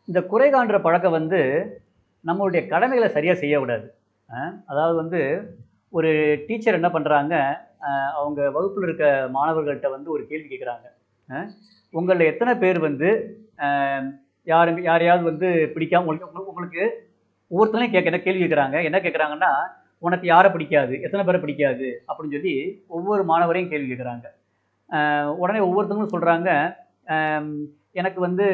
இந்த குறை காண்ற பழக்கம் வந்து நம்மளுடைய கடமைகளை சரியாக செய்யக்கூடாது. அதாவது வந்து ஒரு டீச்சர் என்ன பண்ணுறாங்க, அவங்க வகுப்பில் இருக்க மாணவர்கள்ட்ட வந்து ஒரு கேள்வி கேட்குறாங்க. உங்களில் எத்தனை பேர் வந்து யாரையாவது வந்து பிடிக்காம உங்களுக்கு உங்களுக்கு ஒவ்வொருத்தனையும் என்ன கேள்வி கேட்குறாங்க. என்ன கேட்குறாங்கன்னா, உனக்கு யாரை பிடிக்காது, எத்தனை பேரை பிடிக்காது அப்படின்னு சொல்லி ஒவ்வொரு மாணவரையும் கேள்வி கேட்குறாங்க. உடனே ஒவ்வொருத்தவங்களும் சொல்கிறாங்க, எனக்கு வந்து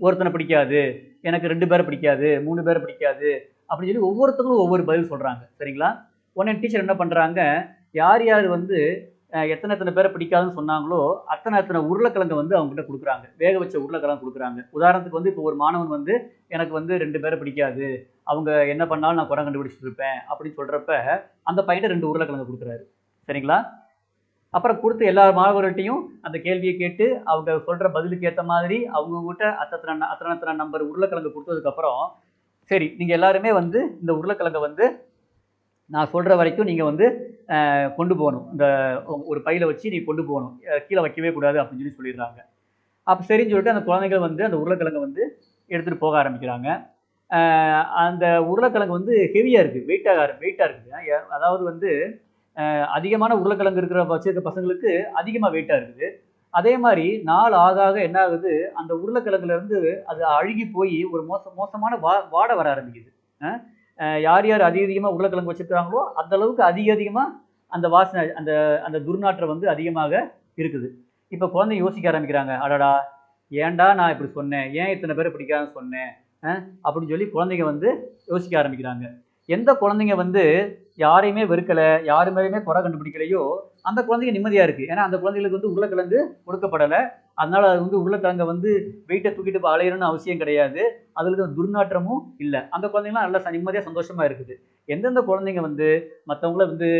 ஒருத்தனை பிடிக்காது, எனக்கு 2 பேரை பிடிக்காது, 3 பேரை பிடிக்காது அப்படின்னு சொல்லி ஒவ்வொருத்தங்களும் ஒவ்வொரு பதில் சொல்கிறாங்க. சரிங்களா? உடனே டீச்சர் என்ன பண்ணுறாங்க, யார் யார் வந்து எத்தனை பேரை பிடிக்காதுன்னு சொன்னாங்களோ அத்தனை உருளைக்கிழங்கை வந்து அவங்ககிட்ட கொடுக்குறாங்க. வேக வச்ச உருளைக்கிழங்கு கொடுக்குறாங்க. உதாரணத்துக்கு வந்து இப்போ ஒரு மாணவன் வந்து எனக்கு வந்து 2 பேரை பிடிக்காது, அவங்க என்ன பண்ணாலும் நான் குறை கண்டுபிடிச்சிட்டு இருப்பேன் அப்படின்னு சொல்கிறப்ப அந்த பையன்கிட்ட 2 உருளைக்கிழங்கு கொடுக்குறாரு. சரிங்களா? அப்புறம் கொடுத்து எல்லா மாணவர்கள்ட்டையும் அந்த கேள்வியை கேட்டு அவங்க சொல்கிற பதிலுக்கு ஏற்ற மாதிரி அவங்கக்கிட்ட அத்தனை நம்பர் உருளைக்கிழங்கு கொடுத்ததுக்கப்புறம், சரி நீங்கள் எல்லாருமே வந்து இந்த உருளைக்கிழங்கை வந்து நான் சொல்கிற வரைக்கும் நீங்கள் வந்து கொண்டு போகணும், இந்த ஒரு பையில் வச்சு நீ கொண்டு போகணும், கீழே வைக்கவே கூடாது அப்படின்னு சொல்லிடுறாங்க. அப்போ சரின்னு சொல்லிட்டு அந்த குழந்தைகள் வந்து அந்த உருளைக்கிழங்கை வந்து எடுத்துகிட்டு போக ஆரம்பிக்கிறாங்க. அந்த உருளைக்கிழங்கு வந்து ஹெவியாக இருக்குது, வெயிட்டாக இருக்குது. அதாவது வந்து அதிகமான உருளைக்கிழங்கு வச்சிருக்க பசங்களுக்கு அதிகமாக வெயிட்டாக இருக்குது. அதே மாதிரி நாள் ஆக ஆக என்ன ஆகுது, அந்த உருளைக்கிழங்குலேருந்து அது அழுகி போய் ஒரு மோசமான வாடை வர ஆரம்பிக்குது. யார் யார் அதிகமாக உருளைக்கிழங்கு வச்சுருக்காங்களோ அந்த அளவுக்கு அதிகமாக அந்த வாசனை, அந்த அந்த துர்நாற்றம் வந்து அதிகமாக இருக்குது. இப்போ குழந்தைங்க யோசிக்க ஆரம்பிக்கிறாங்க, அடடா ஏன்டா நான் இப்படி சொன்னேன், ஏன் இத்தனை பேரை பிடிக்காதுன்னு சொன்னேன் அப்படின்னு சொல்லி குழந்தைங்க வந்து யோசிக்க ஆரம்பிக்கிறாங்க. எந்த குழந்தைங்க வந்து யாரையுமே வெறுக்கலை, யாரு மேலேயுமே குறை கண்டுபிடிக்கலையோ அந்த குழந்தைங்க நிம்மதியாக இருக்குது. ஏன்னா அந்த குழந்தைகளுக்கு வந்து உருளைக்கிழங்கு கொடுக்கப்படலை. அதனால் அது வந்து உருளைக்கிழங்கை வந்து வெயிட்டை தூக்கிட்டு அலையணும்னு அவசியம் கிடையாது. அதுக்கு துர்நாற்றமும் இல்லை. அந்த குழந்தைங்களாம் நல்லா நிம்மதியாக சந்தோஷமாக இருக்குது. எந்தெந்த குழந்தைங்க வந்து மற்றவங்கள வந்து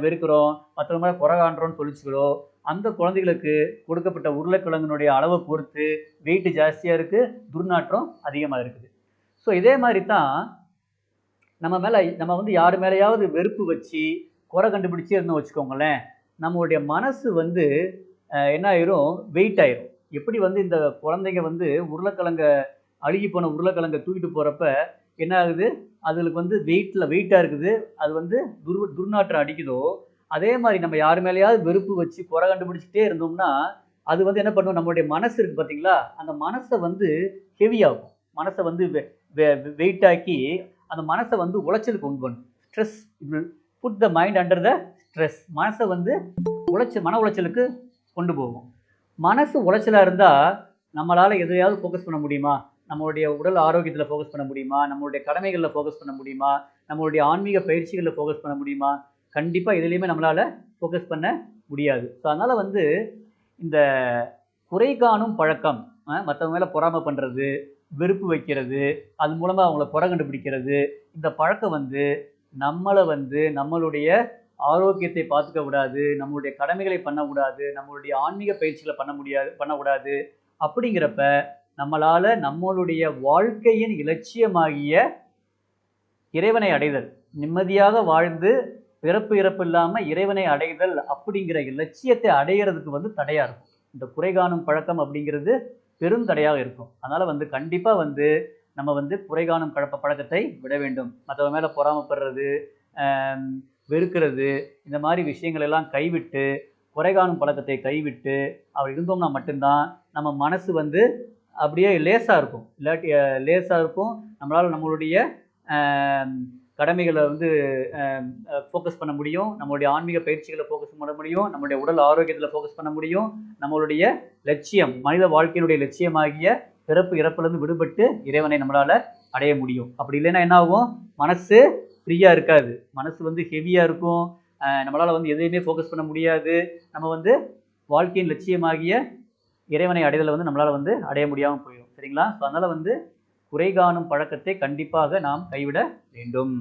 வெறுக்கிறோம், மற்றவங்கள குறை காண்றோம்னு சொல்லிச்சுக்கிறோ அந்த குழந்தைகளுக்கு கொடுக்கப்பட்ட உருளைக்கிழங்கினுடைய அளவை பொறுத்து வெயிட் ஜாஸ்தியாக இருக்குது, துர்நாற்றம் அதிகமாக இருக்குது. ஸோ இதே மாதிரி தான் நம்ம வந்து யார் மேலேயாவது வெறுப்பு வச்சு குறை கண்டுபிடிச்சி இருந்தோம் வச்சுக்கோங்களேன், நம்மளுடைய மனசு வந்து என்ன ஆயிரும், வெயிட் ஆயிரும். எப்படி வந்து இந்த குழந்தைங்க வந்து அழுகி போன உருளைக்கிழங்கை தூக்கிட்டு போகிறப்ப என்ன ஆகுது, அதுகளுக்கு வந்து வெயிட்டாக இருக்குது, அது வந்து துர்நாற்றம் அடிக்குதோ அதே மாதிரி நம்ம யார் மேலேயாவது வெறுப்பு வச்சு குறை கண்டுபிடிச்சிட்டே இருந்தோம்னா அது வந்து என்ன பண்ணும், நம்மளுடைய மனசு இருக்குது பார்த்தீங்களா, அந்த மனசை வந்து ஹெவியாகும். மனசை வந்து வெயிட் ஆக்கி அந்த மனசை வந்து உளைச்சலுக்கு கொண்டு பண்ணும். Stress put the mind under the stress. மனசை வந்து மன உளைச்சலுக்கு கொண்டு போகும். மனசு உளைச்சலாக இருந்தால் நம்மளால் எதையாவது ஃபோக்கஸ் பண்ண முடியுமா? நம்மளுடைய உடல் ஆரோக்கியத்தில் ஃபோக்கஸ் பண்ண முடியுமா? நம்மளுடைய கடமைகளில் ஃபோக்கஸ் பண்ண முடியுமா? நம்மளுடைய ஆன்மீக பயிற்சிகளில் ஃபோக்கஸ் பண்ண முடியுமா? கண்டிப்பாக எதுலேயுமே நம்மளால் ஃபோக்கஸ் பண்ண முடியாது. ஸோ அதனால் வந்து இந்த குறை காணும் பழக்கம், மற்றவங்க மேலே பொறாமை பண்ணுறது, வெறுப்பு வைக்கிறது, அது மூலமாக அவங்கள குறை கண்டுபிடிக்கிறது, இந்த பழக்கம் வந்து நம்மளை வந்து நம்மளுடைய ஆரோக்கியத்தை பார்த்துக்க விடாது, நம்மளுடைய கடமைகளை பண்ணக்கூடாது, நம்மளுடைய ஆன்மீக பயிற்சிகளை பண்ணக்கூடாது. அப்படிங்கிறப்ப நம்மளால் நம்மளுடைய வாழ்க்கையின் இலட்சியமாகிய இறைவனை அடைதல், நிம்மதியாக வாழ்ந்து பிறப்பு இறப்பு இல்லாமல் இறைவனை அடைதல் அப்படிங்கிற இலட்சியத்தை அடைகிறதுக்கு வந்து தடையாக இருக்கும். இந்த குறை காணும் பழக்கம் அப்படிங்கிறது பெருந்தடையாக இருக்கும். அதனால் வந்து கண்டிப்பாக வந்து நம்ம வந்து குறை காணும் பழக்கத்தை விட வேண்டும். மற்றவங்க மேலே பொறாமப்படுறது, வெறுக்கிறது, இந்த மாதிரி விஷயங்கள் எல்லாம் கைவிட்டு குறை காணும் பழக்கத்தை கைவிட்டு அப்படி இருந்தோம்னா மட்டும்தான் நம்ம மனசு வந்து அப்படியே லேசாக இருக்கும். இல்லாட்டி லேசாக இருக்கும். நம்மளால் நம்மளுடைய கடமைகளை வந்து ஃபோக்கஸ் பண்ண முடியும், நம்மளுடைய ஆன்மீக பயிற்சிகளை ஃபோக்கஸ் பண்ண முடியும், நம்மளுடைய உடல் ஆரோக்கியத்தில் ஃபோக்கஸ் பண்ண முடியும். நம்மளுடைய லட்சியம், மனித வாழ்க்கையினுடைய லட்சியமாகிய பிறப்பு இறப்புலேருந்து விடுபட்டு இறைவனை நம்மளால் அடைய முடியும். அப்படி இல்லைன்னா என்ன ஆகும், மனசு ஃப்ரீயாக இருக்காது, மனசு வந்து ஹெவியாக இருக்கும். நம்மளால் வந்து எதையுமே ஃபோக்கஸ் பண்ண முடியாது. நம்ம வந்து வாழ்க்கையின் லட்சியமாகிய இறைவனை அடைதலை வந்து நம்மளால் வந்து அடைய முடியாமல் போயிடும். சரிங்களா? ஸோ அதனால் வந்து குறை காணும் பழக்கத்தை கண்டிப்பாக நாம் கைவிட வேண்டும்.